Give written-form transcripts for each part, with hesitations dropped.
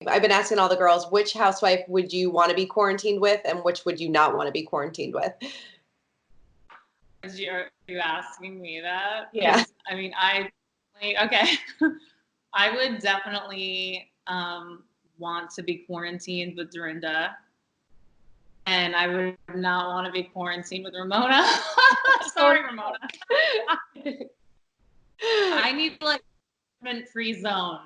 I've been asking all the girls, which housewife would you want to be quarantined with and which would you not want to be quarantined with? Are you asking me that? Yeah. I mean, okay. I would definitely want to be quarantined with Dorinda. And I would not want to be quarantined with Ramona. Sorry, Ramona. I need like a free zone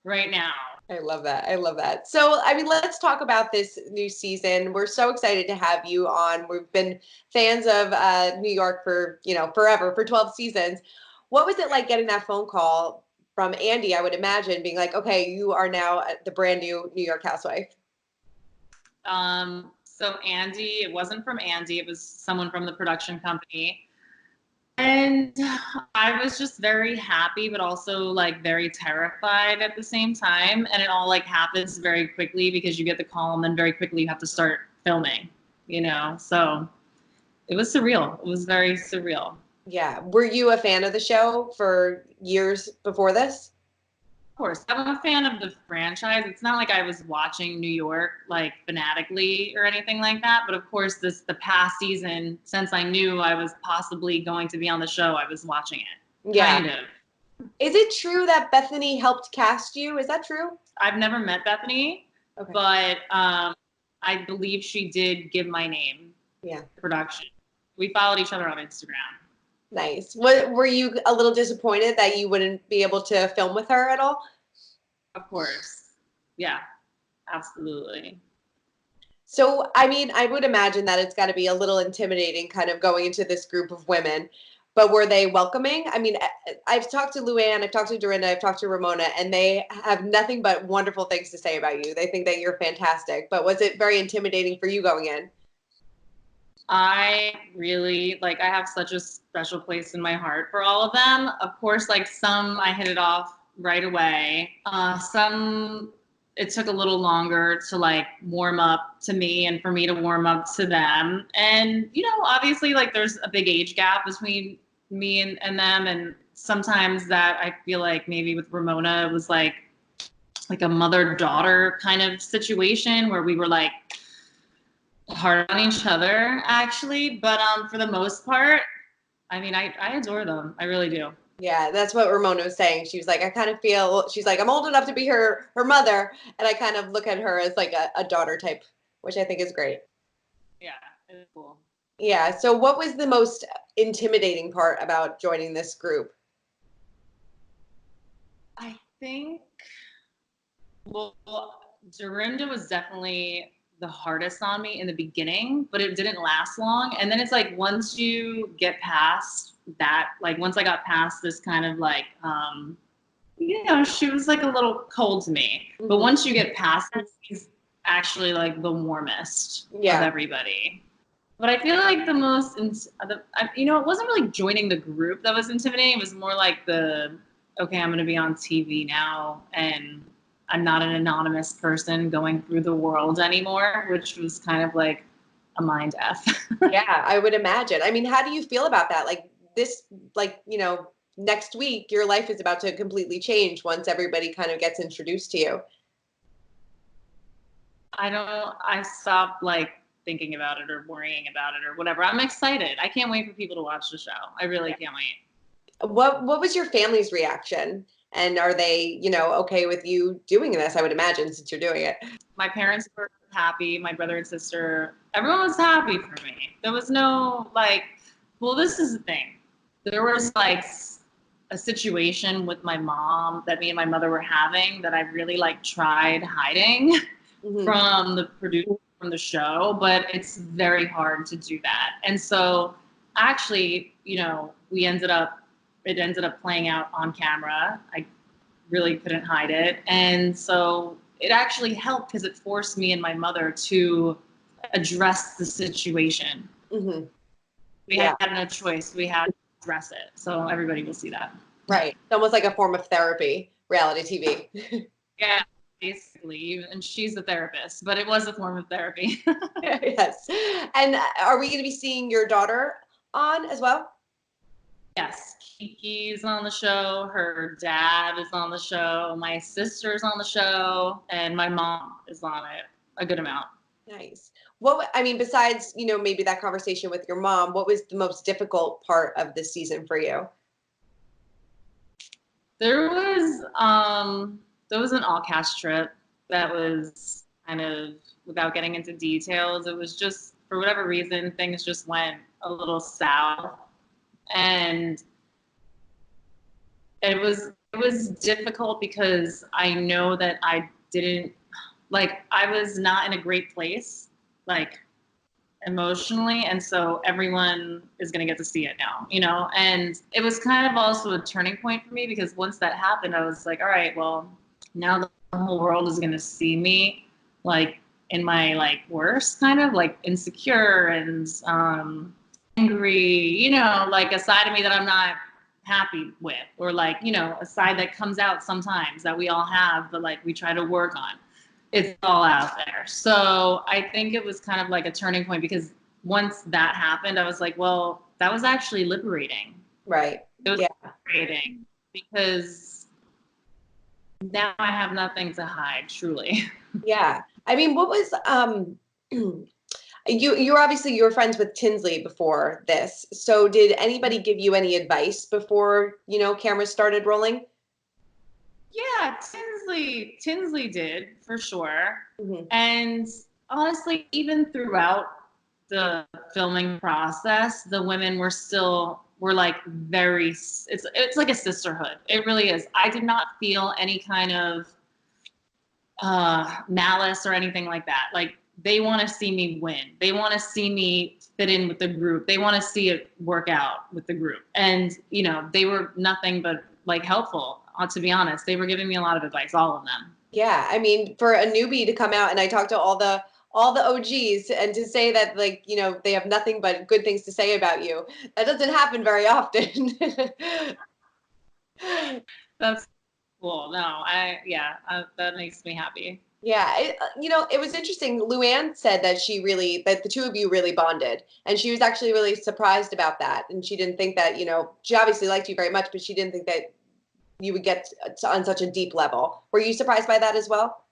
right now. I love that. I love that. So, I mean, let's talk about this new season. We're so excited to have you on. We've been fans of New York for, forever, for 12 seasons. What was it like getting that phone call from Andy, I would imagine, being like, okay, you are now the brand new New York housewife? So Andy, it wasn't from Andy, it was someone from the production company. And I was just very happy, but also like very terrified at the same time. And it all like happens very quickly because you get the call and then very quickly you have to start filming, So it was surreal. It was very surreal. Yeah. Were you a fan of the show for years before this? Of course, I'm a fan of the franchise. It's not like I was watching New York like fanatically or anything like that. But of course, the past season, since I knew I was possibly going to be on the show, I was watching it. Yeah. Kind of. Is it true that Bethany helped cast you? Is that true? I've never met Bethany, okay. But I believe she did give my name. Yeah. Production. We followed each other on Instagram. Nice. Were you a little disappointed that you wouldn't be able to film with her at all? Of course. Yeah, absolutely. So, I mean, I would imagine that it's got to be a little intimidating kind of going into this group of women, but were they welcoming? I mean, I've talked to Luann, I've talked to Dorinda, I've talked to Ramona, and they have nothing but wonderful things to say about you. They think that you're fantastic, but was it very intimidating for you going in? I really, I have such a special place in my heart for all of them. Of course, some I hit it off right away. Some, it took a little longer to warm up to me and for me to warm up to them. And, obviously there's a big age gap between me and them. And sometimes that I feel like maybe with Ramona, it was like a mother-daughter kind of situation where we were hard on each other actually, but for the most part, I mean, I adore them. I really do. Yeah, that's what Ramona was saying. She was like, I kind of feel, she's like, I'm old enough to be her mother, and I kind of look at her as like a daughter type, which I think is great. Yeah, it's cool. Yeah, so what was the most intimidating part about joining this group? I think, well, Dorinda was definitely the hardest on me in the beginning, but it didn't last long. And then it's once you get past that, once I got past this kind of she was a little cold to me. Mm-hmm. But once you get past it, she's actually the warmest of everybody. But I feel the most, it wasn't really joining the group that was intimidating. It was more okay, I'm going to be on TV now, and I'm not an anonymous person going through the world anymore, which was kind of a mind F. Yeah, I would imagine. I mean, how do you feel about that? Next week, your life is about to completely change once everybody kind of gets introduced to you. I stopped thinking about it or worrying about it or whatever. I'm excited. I can't wait for people to watch the show. I really can't wait. What was your family's reaction? And are they, okay with you doing this? I would imagine, since you're doing it. My parents were happy. My brother and sister, everyone was happy for me. There was no well, this is the thing. There was a situation with my mom that me and my mother were having that I really tried hiding from the producer, from the show, but it's very hard to do that. And so actually, it ended up playing out on camera. I really couldn't hide it. And so it actually helped because it forced me and my mother to address the situation. Mm-hmm. We had no choice. We had to address it. So everybody will see that. Right. It's almost like a form of therapy, reality TV. Yeah, basically. And she's a therapist, but it was a form of therapy. Yes. And are we going to be seeing your daughter on as well? Yes, Kiki's on the show, her dad is on the show, my sister's on the show, and my mom is on it a good amount. Nice. I mean, besides, maybe that conversation with your mom, what was the most difficult part of this season for you? There was an all cast trip that was kind of, without getting into details, it was just, for whatever reason, things just went a little south. And it was difficult because I know that I didn't, like, I was not in a great place, like, emotionally, and so everyone is going to get to see it now, and it was kind of also a turning point for me, because once that happened, I was like, all right, well, now the whole world is going to see me, like, in my, like, worst, kind of like insecure and angry, like a side of me that I'm not happy with, or like, a side that comes out sometimes that we all have, but like we try to work on. It's all out there. So I think it was kind of like a turning point, because once that happened, I was like, well, that was actually liberating. Right. It was Yeah. liberating, because now I have nothing to hide, truly. Yeah. I mean, what was you were friends with Tinsley before this. So did anybody give you any advice before, cameras started rolling? Yeah, Tinsley did, for sure. Mm-hmm. And honestly, even throughout the filming process, the women were like it's like a sisterhood. It really is. I did not feel any kind of malice or anything like that. Like, they want to see me win. They want to see me fit in with the group. They want to see it work out with the group. And, they were nothing but like helpful. To be honest, they were giving me a lot of advice, all of them. Yeah, I mean, for a newbie to come out, and I talked to all the OGs, and to say that, like, they have nothing but good things to say about you, that doesn't happen very often. That's cool. No, that makes me happy. Yeah, it was interesting. Luann said that the two of you really bonded, and she was actually really surprised about that. And she didn't think that, she obviously liked you very much, but she didn't think that you would get on such a deep level. Were you surprised by that as well?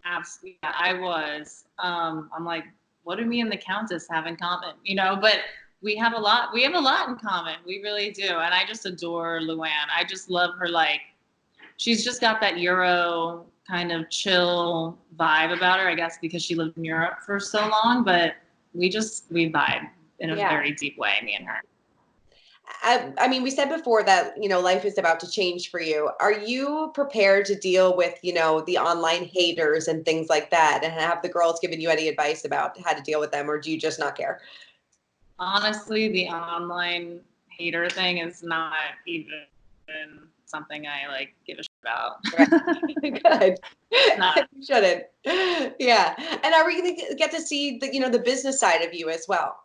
Absolutely, yeah, I was. I'm like, what do me and the Countess have in common? But we have a lot. We have a lot in common. We really do. And I just adore Luann. I just love her. Like, she's just got that Euro kind of chill vibe about her, I guess, because she lived in Europe for so long. But we vibe in a Yeah. very deep way, me and her. I mean, we said before that, life is about to change for you. Are you prepared to deal with, the online haters and things like that? And have the girls given you any advice about how to deal with them, or do you just not care? Honestly, the online hater thing is not even something I like give a shit about. Right. Good. Not. You shouldn't. Yeah. And are we going to get to see the business side of you as well?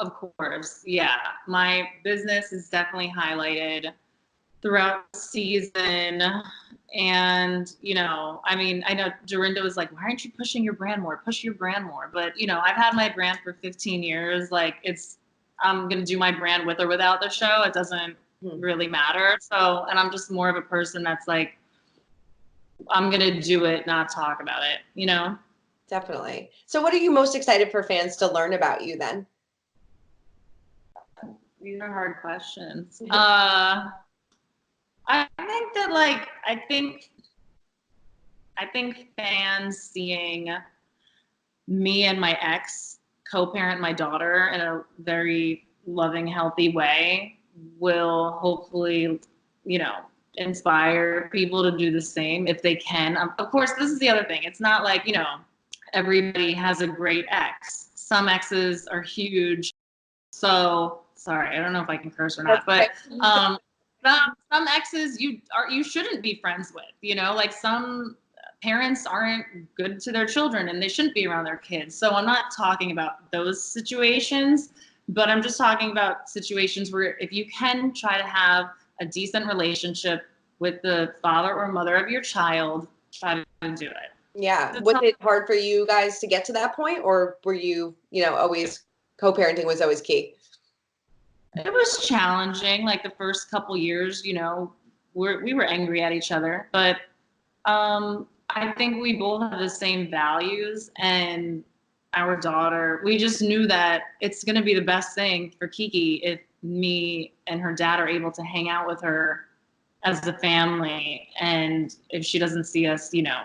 Of course, yeah. My business is definitely highlighted throughout the season. And, I mean, I know Dorinda was like, why aren't you pushing your brand more? Push your brand more. But, I've had my brand for 15 years. Like, I'm going to do my brand with or without the show. It doesn't really matter. So, and I'm just more of a person that's like, I'm going to do it, not talk about it. Definitely. So what are you most excited for fans to learn about you then? These are hard questions. I think that, like, I think fans seeing me and my ex co-parent my daughter in a very loving, healthy way will hopefully, inspire people to do the same if they can. Of course, this is the other thing. It's not like, everybody has a great ex. Some exes are huge. So sorry, I don't know if I can curse or not, but some exes you shouldn't be friends with. Like, some parents aren't good to their children and they shouldn't be around their kids. So I'm not talking about those situations, but I'm just talking about situations where if you can try to have a decent relationship with the father or mother of your child, try to do it. Yeah. Was it hard for you guys to get to that point, or were you, always co-parenting was always key? It was challenging, like the first couple years, you know, we were angry at each other, but I think we both have the same values, and our daughter, we just knew that it's going to be the best thing for Kiki if me and her dad are able to hang out with her as a family, and if she doesn't see us, you know,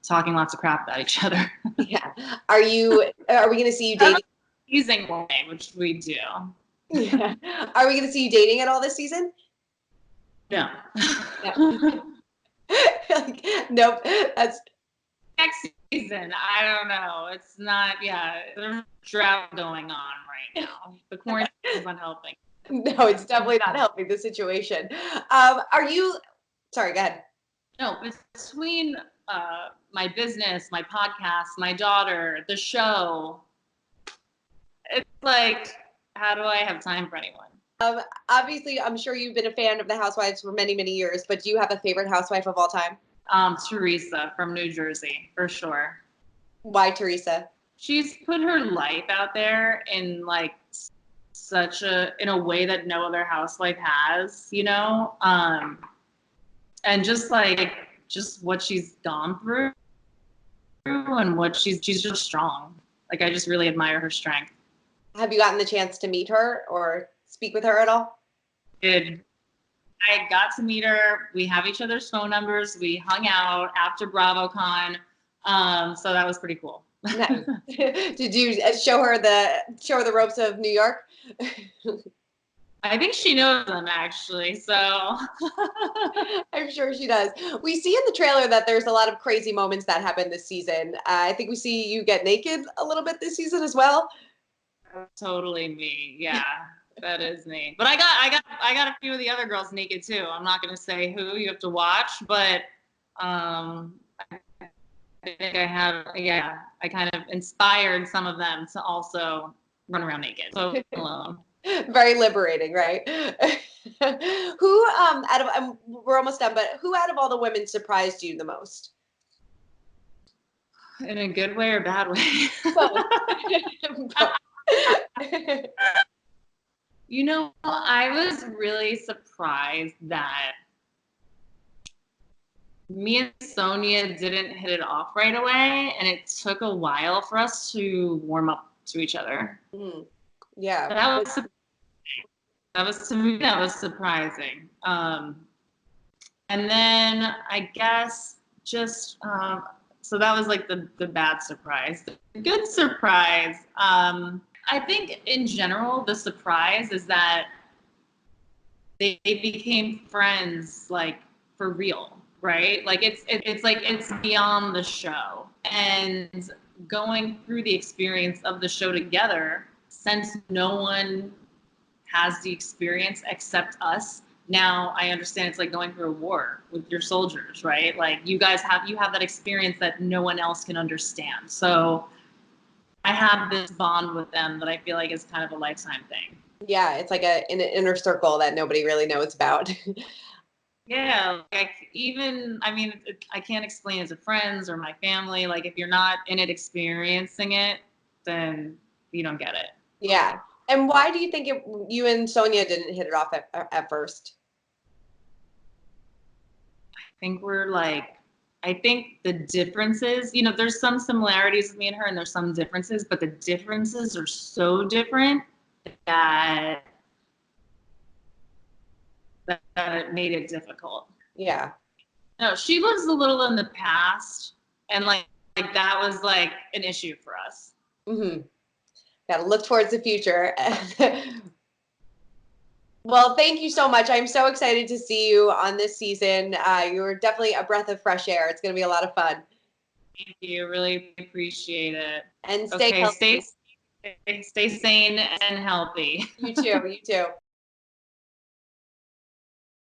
talking lots of crap about each other. Yeah. Are we going to see you dating? Teasing way, which we do. Yeah. Are we going to see you dating at all this season? No. No. Like, nope. That's Next season, I don't know. It's not, yeah, there's drought going on right now. The quarantine is not helping. no, it's definitely not helping the situation. Sorry, go ahead. No, between my business, my podcast, my daughter, the show, it's like, how do I have time for anyone? Obviously, I'm sure you've been a fan of the Housewives for many, many years, but do you have a favorite housewife of all time? Teresa from New Jersey, for sure. Why Teresa? She's put her life out there in like in a way that no other housewife has, you know? And just what she's gone through and what she's just strong. Like, I just really admire her strength. Have you gotten the chance to meet her or speak with her at all? I got to meet her. We have each other's phone numbers. We hung out after BravoCon. So that was pretty cool. Nice. Did you show her the ropes of New York? I think she knows them, actually. So I'm sure she does. We see in the trailer that there's a lot of crazy moments that happen this season. I think we see you get naked a little bit this season as well. Totally me. Yeah, that is me. But I got a few of the other girls naked too. I'm not going to say who. You have to watch, but I think I have. Yeah, I kind of inspired some of them to also run around naked. So alone. Very liberating, right? Who out of we're almost done, but who out of all the women surprised you the most? In a good way or bad way? You know, I was really surprised that me and Sonia didn't hit it off right away, and it took a while for us to warm up to each other. Yeah, that was to me, that was surprising. And then I guess just so that was like the bad surprise. The good surprise, I think in general, the surprise is that they became friends, like, for real, right? Like, it's like it's beyond the show. And going through the experience of the show together, since no one has the experience except us, now I understand it's like going through a war with your soldiers, right? Like, you have that experience that no one else can understand. So I have this bond with them that I feel like is kind of a lifetime thing. Yeah, it's like an inner circle that nobody really knows about. Yeah, like I can't explain it to friends or my family. Like, if you're not in it experiencing it, then you don't get it. Yeah. And why do you think you and Sonia didn't hit it off at first? I think the differences, you know, there's some similarities with me and her, and there's some differences, but the differences are so different that it made it difficult. Yeah. No, she lives a little in the past, and like that was like an issue for us. Mm-hmm. Got to look towards the future. Well, thank you so much. I'm so excited to see you on this season. You're definitely a breath of fresh air. It's going to be a lot of fun. Thank you. Really appreciate it. And stay healthy. Stay sane and healthy. You too. You too.